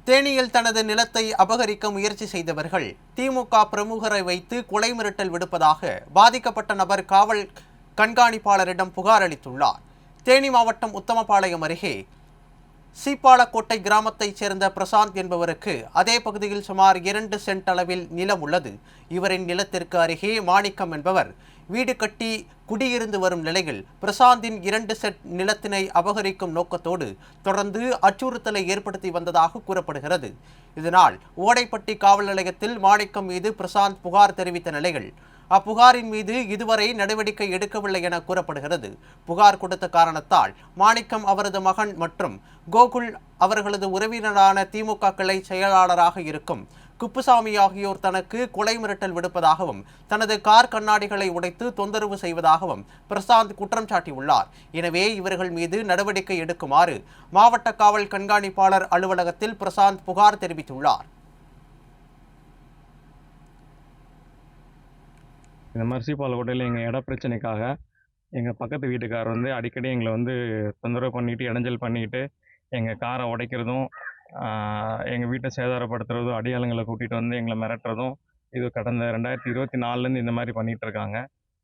தேனியில் தனது நிலத்தை அபகரிக்க முயற்சி செய்தவர்கள் திமுக பிரமுகரை வைத்து கொலை மிரட்டல் விடுப்பதாக பாதிக்கப்பட்ட நபர் காவல் கண்காணிப்பாளரிடம் புகார் அளித்துள்ளார். தேனி மாவட்டம் உத்தமபாளையம் அருகே சீப்பாலக்கோட்டை கிராமத்தைச் சேர்ந்த பிரசாந்த் என்பவருக்கு அதே பகுதியில் சுமார் 2 சென்ட் அளவில் நிலம் உள்ளது. இவரின் நிலத்திற்கு அருகே மாணிக்கம் என்பவர் வீடு கட்டி குடியிருந்து வரும் நிலையில் பிரசாந்தின் 2 சென்ட் நிலத்தினை அபகரிக்கும் நோக்கத்தோடு தொடர்ந்து அச்சுறுத்தலை ஏற்படுத்தி வந்ததாக கூறப்படுகிறது. இதனால் ஓடைப்பட்டி காவல் நிலையத்தில் மாணிக்கம் மீது பிரசாந்த் புகார் தெரிவித்த நிலையில் அப்புகாரின் மீது இதுவரை நடவடிக்கை எடுக்கவில்லை என கூறப்படுகிறது. புகார் கொடுத்த காரணத்தால் மாணிக்கம், அவரது மகன் மற்றும் கோகுல் அவர்களது உறவினரான திமுக கிளை செயலாளராக இருக்கும் குப்புசாமி ஆகியோர் தனக்கு கொலை மிரட்டல் விடுப்பதாகவும் தனது கார் கண்ணாடிகளை உடைத்து தொந்தரவு செய்வதாகவும் பிரசாந்த் குற்றம் சாட்டியுள்ளார். எனவே இவர்கள் மீது நடவடிக்கை எடுக்குமாறு மாவட்ட காவல் கண்காணிப்பாளர் அலுவலகத்தில் பிரசாந்த் புகார் தெரிவித்துள்ளார். இந்த மாதிரி சீப்பாலக்கோட்டையில் எங்கள் இட பிரச்சனைக்காக எங்கள் பக்கத்து வீட்டுக்காரர் வந்து அடிக்கடி எங்களை வந்து தொந்தரவு பண்ணிட்டு இடைஞ்சல் பண்ணிட்டு எங்கள் காரை உடைக்கிறதும் எங்கள் வீட்டை சேதாரப்படுத்துறதும் அடியாளுங்களை கூட்டிகிட்டு வந்து எங்களை மிரட்டுறதும் இது கடந்த 2024 இந்த மாதிரி பண்ணிகிட்டு இருக்காங்க.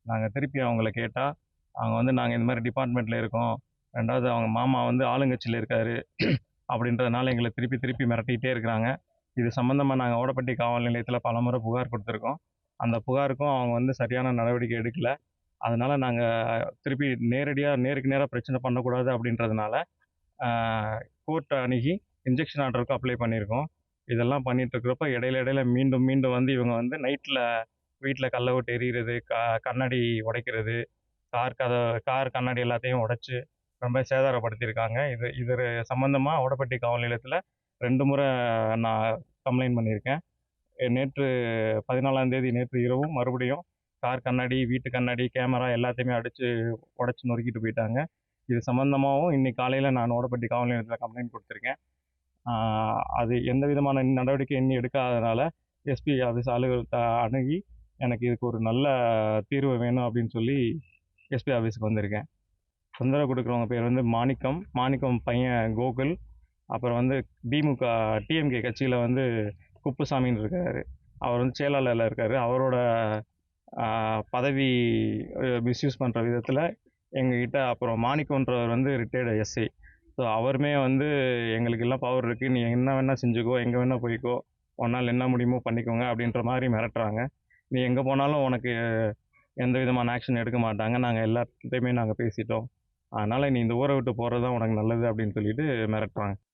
நாங்கள் திருப்பி அவங்கள கேட்டால் அவங்க வந்து நாங்கள் இந்த மாதிரி டிபார்ட்மெண்ட்டில் இருக்கோம், ரெண்டாவது அவங்க மாமா வந்து ஆளுங்கட்சியில் இருக்கார் அப்படின்றதுனால எங்களை திருப்பி மிரட்டிகிட்டே இருக்கிறாங்க. இது சம்மந்தமாக நாங்கள் ஓடப்பட்டி காவல் நிலையத்தில் பலமுறை புகார் கொடுத்துருக்கோம். அந்த புகாருக்கும் அவங்க வந்து சரியான நடவடிக்கை எடுக்கலை. அதனால் நாங்கள் திருப்பி நேருக்கு நேராக பிரச்சனை பண்ணக்கூடாது அப்படின்றதுனால கோர்ட்டை அணுகி இன்ஜெக்ஷன் ஆர்டருக்கு அப்ளை பண்ணியிருக்கோம். இதெல்லாம் பண்ணிட்டு இருக்கிறப்ப இடையில மீண்டும் வந்து இவங்க வந்து நைட்டில் வீட்டில் கல்லை விட்டு எறிகிறது, கண்ணாடி உடைக்கிறது, கார் கண்ணாடி எல்லாத்தையும் உடைச்சி ரொம்ப சேதாரப்படுத்தியிருக்காங்க. இது சம்மந்தமாக ஓடப்பட்டி காவல் நிலையத்தில் 2 முறை நான் கம்ப்ளைண்ட் பண்ணியிருக்கேன். நேற்று 14ஆம் தேதி நேற்று இரவும் மறுபடியும் கார் கண்ணாடி, வீட்டு கண்ணாடி, கேமரா எல்லாத்தையுமே உடைச்சி நொறுக்கிட்டு போயிட்டாங்க. இது சம்மந்தமாகவும் இன்னைக்கு காலையில் நான் ஓடப்பட்டி காவல் நிலையத்தில் கம்ப்ளைண்ட் கொடுத்துருக்கேன். அது எந்த விதமான நடவடிக்கை இன்னும் எடுக்காதனால எஸ்பி ஆஃபீஸ் அலுவலகத்தை அணுகி எனக்கு இதுக்கு ஒரு நல்ல தீர்வு வேணும் அப்படின்னு சொல்லி எஸ்பி ஆஃபீஸுக்கு வந்திருக்கேன். தொந்தரவு கொடுக்குறவங்க பேர் வந்து மாணிக்கம் பையன் கோகுல், அப்புறம் வந்து திமுக டிஎம்கே கட்சியில் வந்து குப்புசாமின்னு இருக்காரு, அவர் வந்து செயலாளரில் இருக்கார். அவரோட பதவி மிஸ்யூஸ் பண்ணுற விதத்தில் எங்ககிட்ட, அப்புறம் மாணிக்கன்றவர் வந்து ரிட்டையர்டு எஸ்ஐ. ஸோ அவருமே வந்து எங்களுக்கு எல்லாம் பவர் இருக்குது, நீ என்ன வேணால் செஞ்சுக்கோ, எங்கே வேணால் போய்க்கோ, உன்னால் என்ன முடியுமோ பண்ணிக்கோங்க அப்படின்ற மாதிரி மிரட்டுறாங்க. நீ எங்கே போனாலும் உனக்கு எந்த விதமான ஆக்ஷன் எடுக்க மாட்டாங்க, நாங்கள் எல்லாத்தையுமே நாங்கள் பேசிட்டோம், அதனால் நீ இந்த ஊரை விட்டு போகிறது தான் உனக்கு நல்லது அப்படின்னு சொல்லிட்டு மிரட்டுறாங்க.